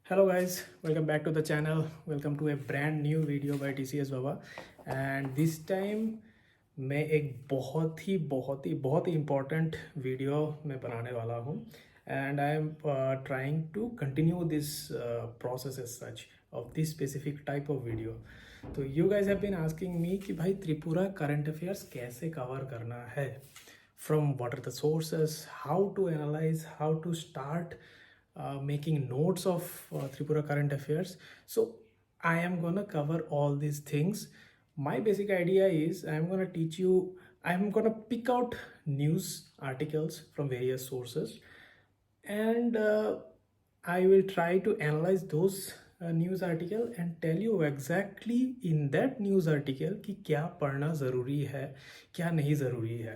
Hello guys, welcome back to the channel. Welcome to a brand new video by TCS Baba. And this time मैं एक बहुत ही important video मैं बनाने वाला हूँ and I am trying to continue this process as such of this specific type of video. तो you guys have been asking me कि भाई त्रिपुरा करंट अफेयर्स कैसे कवर करना है, from what are the sources, how to analyse, how to start making notes of Tripura current affairs. So I am gonna cover all these things. My basic idea is I'm gonna teach you, I'm gonna pick out news articles from various sources, and I will try to analyze those news article and tell you exactly in that news article कि क्या पढ़ना ज़रूरी है, क्या नहीं ज़रूरी है.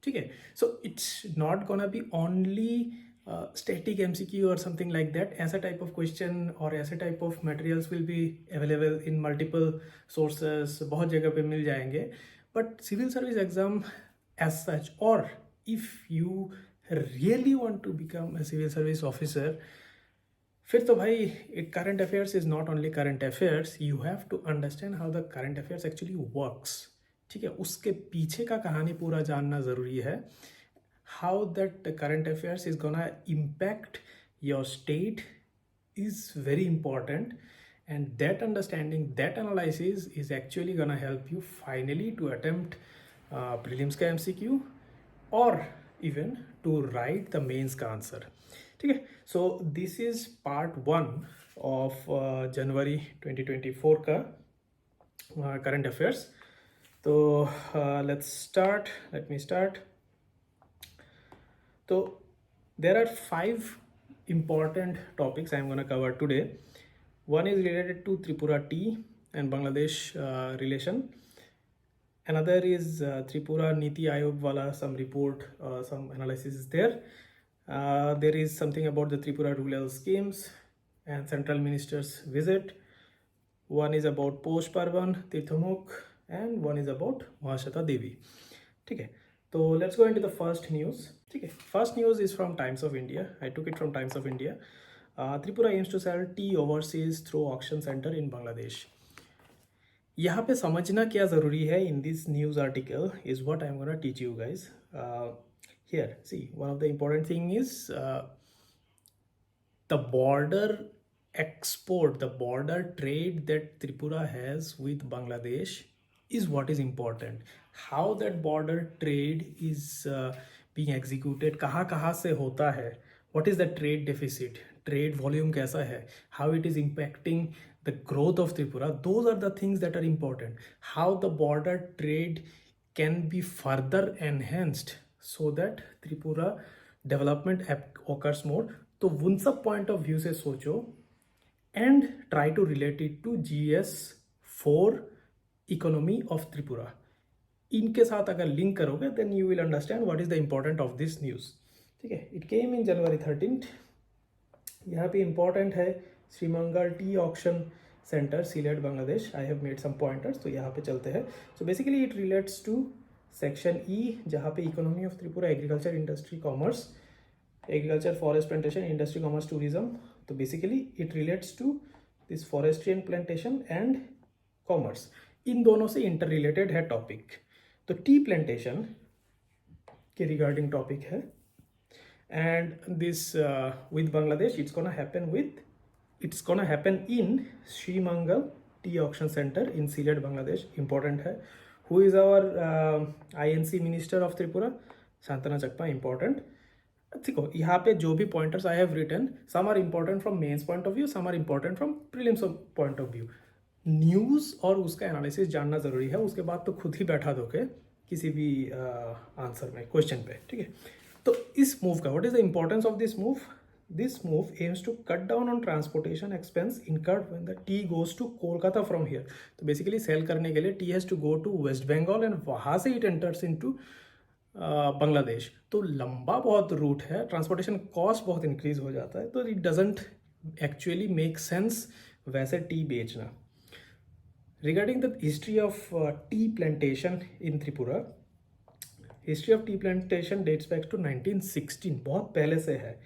ठीक है. So it's not gonna be only static MCQ or something like that. ऐसा type of question और ऐसे type of materials will be available in multiple sources, बहुत जगह पे मिल जाएंगे. But civil service exam as such, or if you really want to become a civil service officer, फिर तो भाई current affairs is not only current affairs, you have to understand how the current affairs actually works. ठीक है, उसके पीछे का कहानी पूरा जानना ज़रूरी है. How that current affairs is gonna impact your state is very important, and that understanding, that analysis is actually gonna help you finally to attempt prelims का MCQ or even to write the mains का answer. ठीक है. So this is part 1 of January 2024 का current affairs. तो let me start. So there are 5 important topics I am going to cover today. One is related to Tripura tea and Bangladesh relation. Another is Tripura Niti Ayog wala some report, some analysis is there. There is something about the Tripura rural schemes and central minister's visit. One is about Posh Parvan, Tirthamuk, and one is about Mahashata Devi. Okay, so let's go into the first news. Okay, first news is from Times of India. I took it from Times of India. Tripura aims to sell tea overseas through auction center in Bangladesh. यहाँ पे समझना क्या ज़रूरी है in this news article is what I'm gonna teach you guys. Here, see, one of the important thing is the border export, the border trade that Tripura has with Bangladesh is what is important. How that border trade is being executed, कहाँ से होता है, what is the trade deficit, trade volume कैसा है, how it is impacting the growth of Tripura. Those are the things that are important. How the border trade can be further enhanced so that Tripura development occurs more. तो उन सब point of view से सोचो and try to relate it to GS4 economy of Tripura. इनके साथ अगर link करोगे then you will understand what is the important of this news. ठीक है. It came in January 13th. यहाँ पे इम्पॉर्टेंट है Sreemangal tea auction centre Sylhet Bangladesh. I have made some pointers, तो यहाँ पे चलते हैं. So basically it relates to section E, जहाँ पे economy of Tripura, agriculture, industry, commerce, agriculture, forest plantation, industry, commerce, tourism. So basically it relates to this forestry and plantation and commerce. इन दोनों से interrelated है topic. तो tea plantation के regarding topic है, and this with Bangladesh it's gonna happen in Sri Mangal Tea Auction Center in Sylhet, Bangladesh. Important है. Who is our INC Minister of Tripura? Shantanu Chakma. Important. देखो यहाँ पे जो भी pointers I have written, some are important from mains point of view, some are important from prelims point of view. News और उसका analysis जानना ज़रूरी है, उसके बाद तो खुद ही बैठा दोगे किसी भी आंसर में, क्वेश्चन पे. ठीक है. तो इस मूव का what is the importance of this move? This move aims to cut down on transportation expense incurred when the tea goes to Kolkata from here. तो बेसिकली सेल करने के लिए tea has to go to West Bengal and वहाँ से it enters into Bangladesh. तो लंबा बहुत root है, ट्रांसपोर्टेशन कॉस्ट बहुत इंक्रीज हो जाता है, तो it doesn't actually make sense वैसे टी बेचना. Regarding the history of tea plantation in Tripura, history of tea plantation dates back to 1916, बहुत पहले से है.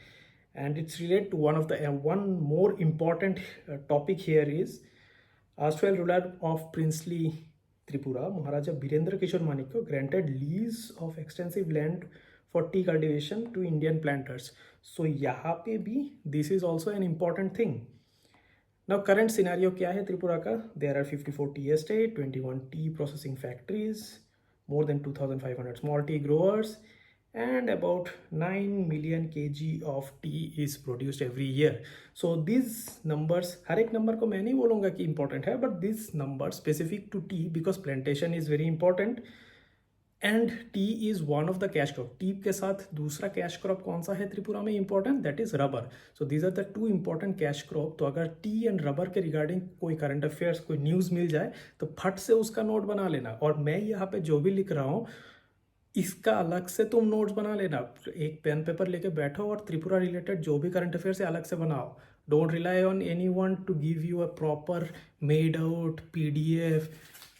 and it's related to one of the one more important topic here is erstwhile ruler of princely Tripura, Maharaja Birendra Kishore Manikya granted lease of extensive land for tea cultivation to Indian planters. So यहाँ पे भी this is also an important thing. Now current scenario क्या है त्रिपुरा का? There are 54 tea estate, 21 tea processing factories, more than 2,500 small tea growers, and about 9 million kg of tea is produced every year. So these numbers, हर एक number को मैं नहीं बोलूँगा कि important है, but this number specific to tea because plantation is very important. And T is one of the cash crop. T के साथ दूसरा कैश क्रॉप कौन सा है त्रिपुरा में important? That is rubber. So these are the two important cash crop. तो अगर tea and rubber के रिगार्डिंग कोई करंट अफेयर्स कोई न्यूज़ मिल जाए तो फट से उसका नोट बना लेना. और मैं यहाँ पे जो भी लिख रहा हूँ इसका अलग से तुम नोट्स बना लेना. एक पेन पेपर लेके बैठो और त्रिपुरा रिलेटेड जो भी करंट अफेयर्स है अलग से बनाओ. Don't rely on any one two give you a proper made out PDF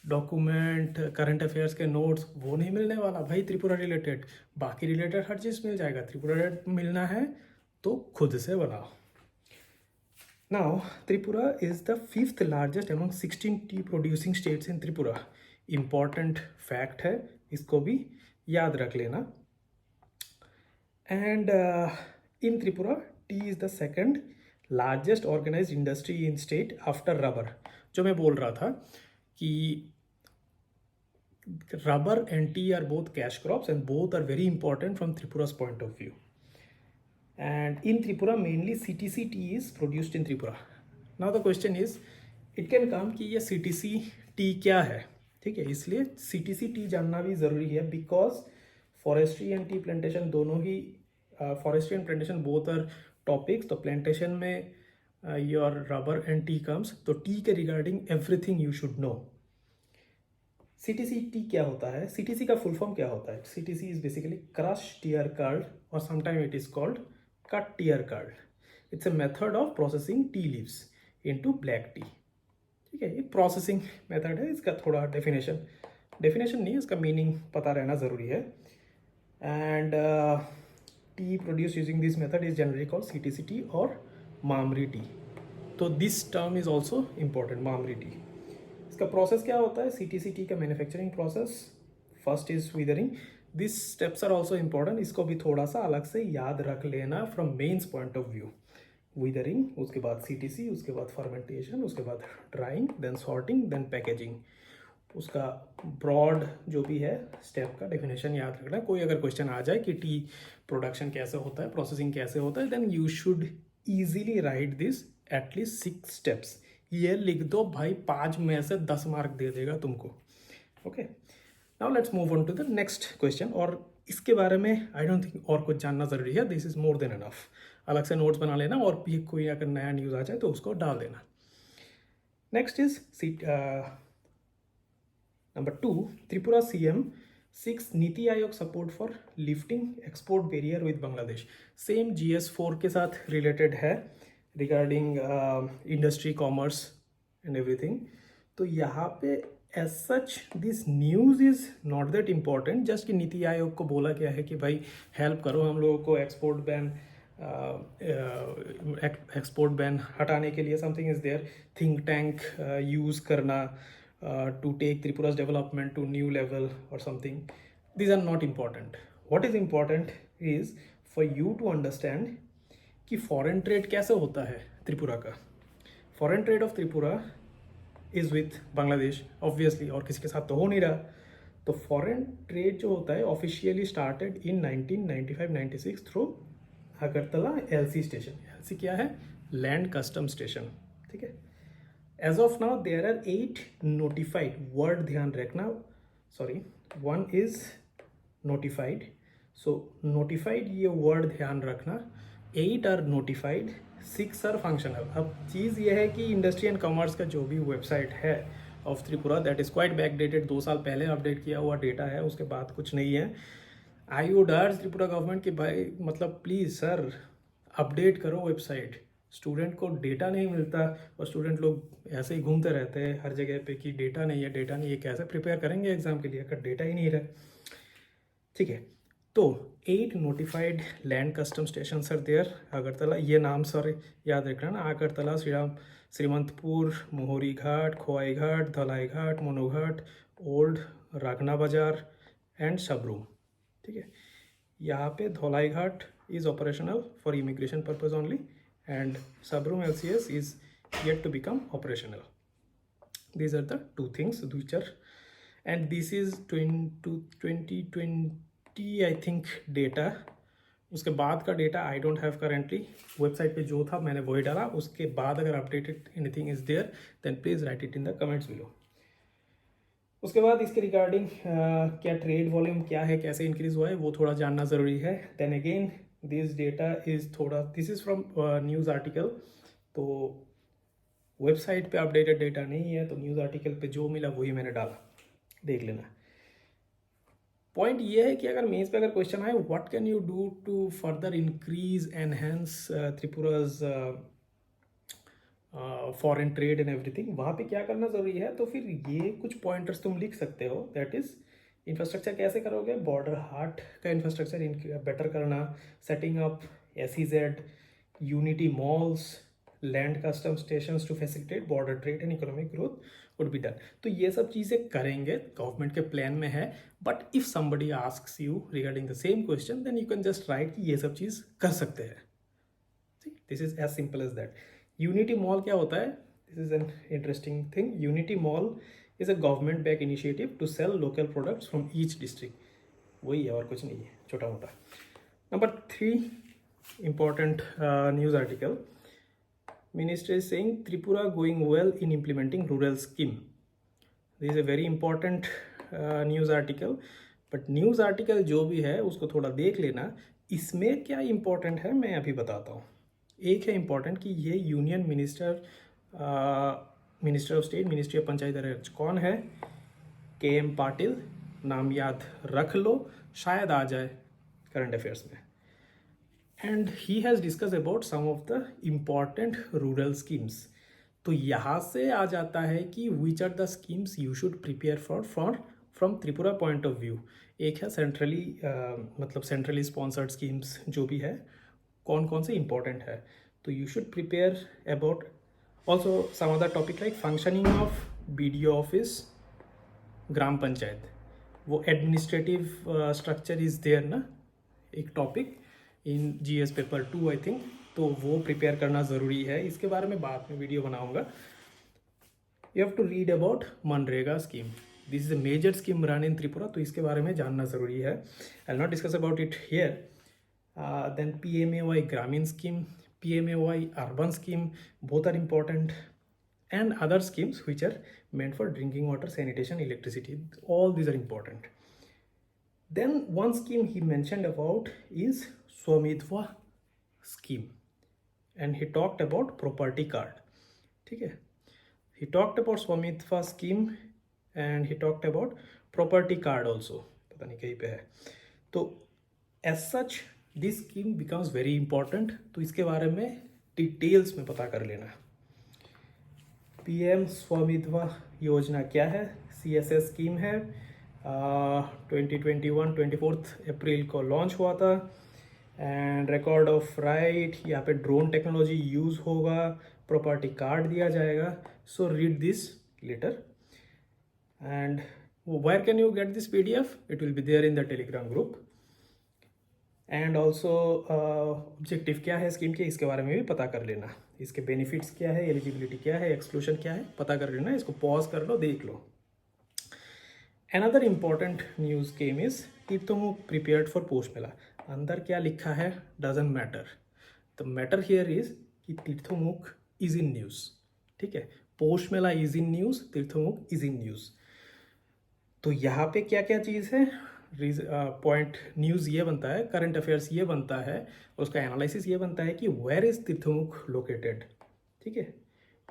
document current affairs के नोट्स. वो नहीं मिलने वाला भाई त्रिपुरा रिलेटेड. बाकी रिलेटेड हर चीज़ मिल जाएगा. त्रिपुरा रिलेटेड मिलना है तो खुद से बनाओ. Now Tripura is the 5th largest among 16 T producing states in Tripura. Important fact है, इसको भी याद रख लेना. And in Tripura T is the second largest organised industry in state after rubber. जो मैं बोल रहा था कि rubber and tea are both cash crops and both are very important from Tripura's point of view. And in Tripura mainly CTC tea is produced in Tripura. Now the question is it can come कि ये CTC tea क्या है. ठीक है, इसलिए CTC tea जानना भी ज़रूरी है because forestry and tea plantation दोनों ही forestry and plantation both are topics. तो plantation में your rubber and tea comes. तो tea के regarding everything you should know. CTC T क्या होता है? CTC का फुल फॉर्म क्या होता है? CTC is basically crush tear curl और sometime it is called cut tear curl. It's a method of processing tea leaves into black tea. ठीक है, ये प्रोसेसिंग मेथड है. इसका थोड़ा डेफिनेशन नहीं, इसका मीनिंग पता रहना ज़रूरी है. And tea produce using this method is generally called CTC tea और मामरी टी. तो this term is also important, mamri tea. इसका प्रोसेस क्या होता है? CTC टी का manufacturing process. First is withering. This steps are also important. इसको भी थोड़ा सा अलग से याद रख लेना from mains point of view. Withering, उसके बाद CTC, उसके बाद फर्मेंटेशन, उसके बाद drying, then sorting, then packaging. उसका ब्रॉड जो भी है स्टेप का डेफिनेशन याद रखना. कोई अगर क्वेश्चन आ जाए कि टी प्रोडक्शन कैसे होता है, प्रोसेसिंग कैसे होता है, then you should easily write this at least 6 steps. ये लिख दो भाई, 5 में से 10 मार्क दे देगा तुमको. Okay, now let's move on to the next question. और इसके बारे में आई डोंट थिंक और कुछ जानना ज़रूरी है. This is more than enough. अलग से नोट्स बना लेना और भी कोई अगर नया न्यूज़ आ जाए तो उसको डाल देना. Next is number 2. Tripura CM seeks NITI Aayog support for lifting export barrier with Bangladesh. Same GS4 के साथ रिलेटेड है regarding industry, commerce and everything. तो यहाँ पे as such this news is not that important. Just कि नीति आयोग को बोला गया है कि भाई हेल्प करो हम लोगों को एक्सपोर्ट बैन हटाने के लिए. Something is there. Think tank use करना to take Tripura's development to new level और something. These are not important. What is important is for you to understand कि फॉरेन ट्रेड कैसे होता है त्रिपुरा का. Foreign trade of Tripura is with Bangladesh obviously, और किसी के साथ तो हो नहीं रहा. तो फॉरेन ट्रेड जो होता है officially started in 1995-96 through Agartala LC station. LC क्या है? Land custom station. ठीक है. As of now there are 8 notified. Word ध्यान रखना, sorry, 1 is notified. So notified ये वर्ड ध्यान रखना. 8 आर नोटिफाइड, 6 आर फंक्शनल. अब चीज़ ये है कि इंडस्ट्री एंड कॉमर्स का जो भी वेबसाइट है of Tripura that is quite backdated. 2 साल पहले अपडेट किया हुआ डेटा है, उसके बाद कुछ नहीं है. आई वुड अर्ज त्रिपुरा गवर्नमेंट कि भाई मतलब प्लीज़ सर अपडेट करो वेबसाइट. स्टूडेंट को डेटा नहीं मिलता और स्टूडेंट लोग ऐसे ही घूमते रहते हैं हर जगह पे कि डेटा नहीं है, डेटा नहीं है. कैसे प्रिपेयर करेंगे एग्जाम के लिए अगर डेटा ही नहीं रहे. ठीक है. तो 8 notified land custom station are there Agartala, ये नाम सर याद रखना ना, अगरतला, श्रीमंतपुर, मोहरी घाट, खोवाई घाट, धलाई घाट, मोनोघाट, ओल्ड रागना बाजार एंड सबरूम। ठीक है, यहाँ पे Dhalai Ghat is operational for immigration purpose only and Sabroom LCS is yet to become operational. These are the two things which are, and this is 2020 I think data। उसके बाद का data I don't have currently, website पे जो था मैंने वही डाला। उसके बाद अगर updated anything is there then please write it in the comments below. उसके बाद इसके रिगार्डिंग क्या ट्रेड वॉल्यूम क्या है, कैसे इंक्रीज हुआ है, वो थोड़ा जानना ज़रूरी है। Then again this data is थोड़ा, this is from news article, तो वेबसाइट पे अपडेटेड डेटा नहीं है, तो न्यूज़ आर्टिकल पे जो मिला वही मैंने डाला, देख लेना। पॉइंट ये है कि अगर मेंस पे अगर क्वेश्चन आए what can you do to further increase enhance Tripura's foreign trade and everything, वहाँ पे क्या करना ज़रूरी है, तो फिर ये कुछ पॉइंटर्स तुम लिख सकते हो। दैट इज़ इंफ्रास्ट्रक्चर कैसे करोगे, बॉर्डर हाट का इंफ्रास्ट्रक्चर बेटर करना, setting up SEZ, unity malls, land custom station to facilitate border trade and economic growth would be done. तो ये सब चीज़ें करेंगे, गवर्नमेंट के प्लान में है। But if somebody asks you regarding the same question then you can just write कि ये सब चीज़ कर सकते हैं। This is as simple as that. Unity mall क्या होता है, this is an interesting thing. Unity mall is a government back initiative to sell local products from each district, वही है और कुछ नहीं है, छोटा मोटा। Number 3 important news article, minister is saying Tripura going well in implementing rural scheme. This is a very important news article, but news article जो भी है उसको थोड़ा देख लेना। इसमें क्या important है मैं अभी बताता हूँ। एक है important कि ये union minister of state ministry of Panchayat Raj कौन है, KM पाटिल, नाम याद रख लो, शायद आ जाए करंट अफेयर्स में। And he has discuss about some of the important rural schemes. तो यहाँ से आ जाता है कि which are the schemes you should prepare for from Tripura point of view. एक है सेंट्रली मतलब सेंट्रली स्पॉन्सर्ड स्कीम्स जो भी है, कौन कौन से इंपॉर्टेंट है, तो you should prepare about also some other topic like functioning of BDO office, gram panchayat, वो एडमिनिस्ट्रेटिव स्ट्रक्चर इज देयर ना, एक topic in GS paper 2 I think, तो वो प्रिपेयर करना ज़रूरी है। इसके बारे में बाद में वीडियो बनाऊंगा। You have to read about मनरेगा scheme, this is a major scheme run in Tripura, तो इसके बारे में जानना ज़रूरी है। I will not discuss about it here. Then PMAY Gramin scheme, PMAY urban scheme, both are important, and other schemes which are meant for drinking water, sanitation, electricity, all these are important. Then one scheme he mentioned about is Swamitva scheme, and he talked about property card. ठीक है, he talked about Swamitva scheme and he talked about property card also, पता नहीं कहीं पे है। तो as such this scheme becomes very important, तो इसके बारे में डिटेल्स में पता कर लेना। PM स्वामित्व योजना क्या है, CSS स्कीम है, 2021 24 अप्रैल को लॉन्च हुआ था। एंड रिकॉर्ड ऑफ राइट, यहाँ पे ड्रोन टेक्नोलॉजी यूज़ होगा, प्रॉपर्टी कार्ड दिया जाएगा। So read this letter and where can you get this PDF, it will be there in the Telegram group. And also objective क्या है scheme के, इसके बारे में भी पता कर लेना। इसके बेनिफिट्स क्या है, एलिजिबिलिटी क्या है, एक्सक्लूशन क्या है, पता कर लेना। इसको पॉज कर लो, देख लो। Another important news came is Tirthamukh prepared for Poush Mela. अंदर क्या लिखा है doesn't matter, the matter here is कि तीर्थमुख इज इन न्यूज़। ठीक है, Poush Mela is in news, Tirthamukh is in news. तो यहाँ पे क्या क्या चीज़ है, पॉइंट न्यूज़ ये बनता है, करंट अफेयर्स ये बनता है, उसका एनालिसिस ये बनता है कि वेयर इज तीर्थमुख लोकेटेड। ठीक है,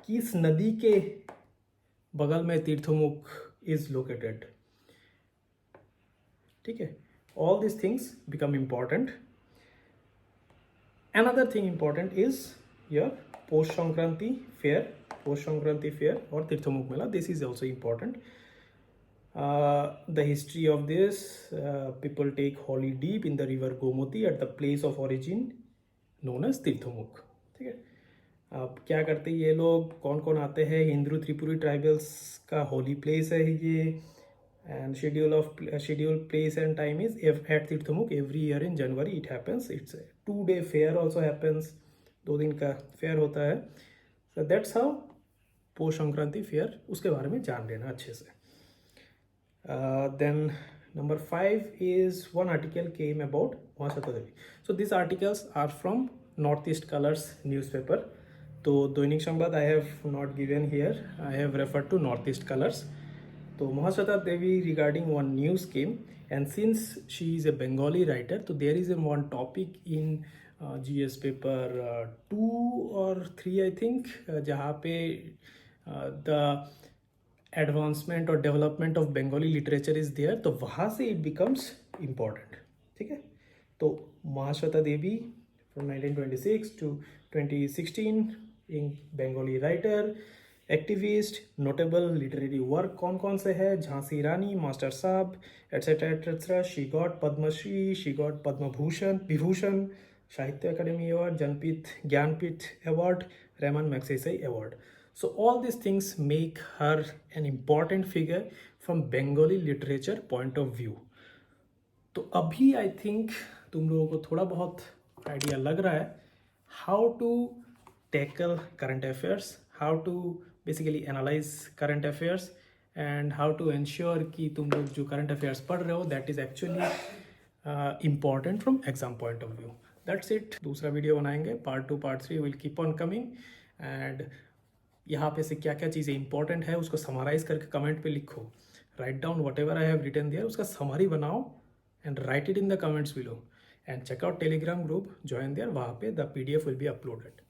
किस नदी के बगल में तीर्थमुख इज लोकेटेड। ठीक है, all this things become important. Another thing important is your Poush Sankranti fair और Tirthamukh Mela, this is also important. The history of this, people take holy deep in the river Gomoti at the place of origin known as तीर्थमुख. ठीक है. अब क्या करते हैं ये लोग, कौन कौन आते हैं, हिंदू त्रिपुरी ट्राइबल्स का होली प्लेस है ये, and schedule place and time is at तीर्थमुख every year in January it happens. It's a 2-day fair also happens, 2 दिन का फेयर होता है. So that's how पोष संक्रांति फेयर, उसके बारे में जान लेना अच्छे से. Then number 5 is one article came about Mahasweta Devi. So these articles are from Northeast Colors newspaper. तो दैनिक संवाद I have not given here, I have referred to Northeast Colors. तो Mahasweta Devi regarding one news came, and since she is a Bengali writer, so there is a one topic in GS paper 2 or 3 I think, जहाँ पे the advancement और development of Bengali literature is there, तो वहाँ से it becomes important. ठीक है. तो Mahasweta Devi from 1926 to 2016 in Bengali writer, activist, notable literary work कौन कौन से है, Jhansi Rani, Master Sahab, etcetera etcetera. She got Padmashri, she got Padma Bhushan, Vibhushan, Sahitya Akademi award, Janpith Jnanpith award, Ramon Magsaysay award. So all these things make her an important figure from Bengali literature point of view. तो अभी I think तुम लोगों को थोड़ा बहुत आइडिया लग रहा है how to tackle current affairs, how to basically analyse current affairs, and how to ensure कि तुम लोग जो करंट अफेयर्स पढ़ रहे हो that is actually important from exam point of view. That's it. दूसरा वीडियो बनाएंगे, part 2 part 3 will keep on coming. And यहाँ पे से क्या क्या चीज़ें इंपॉर्टेंट है उसको समराइज करके कमेंट पे लिखो. Write down whatever I have written there, उसका समरी बनाओ and write it in the comments below. And check out Telegram group, join there, वहाँ पे the PDF will be uploaded.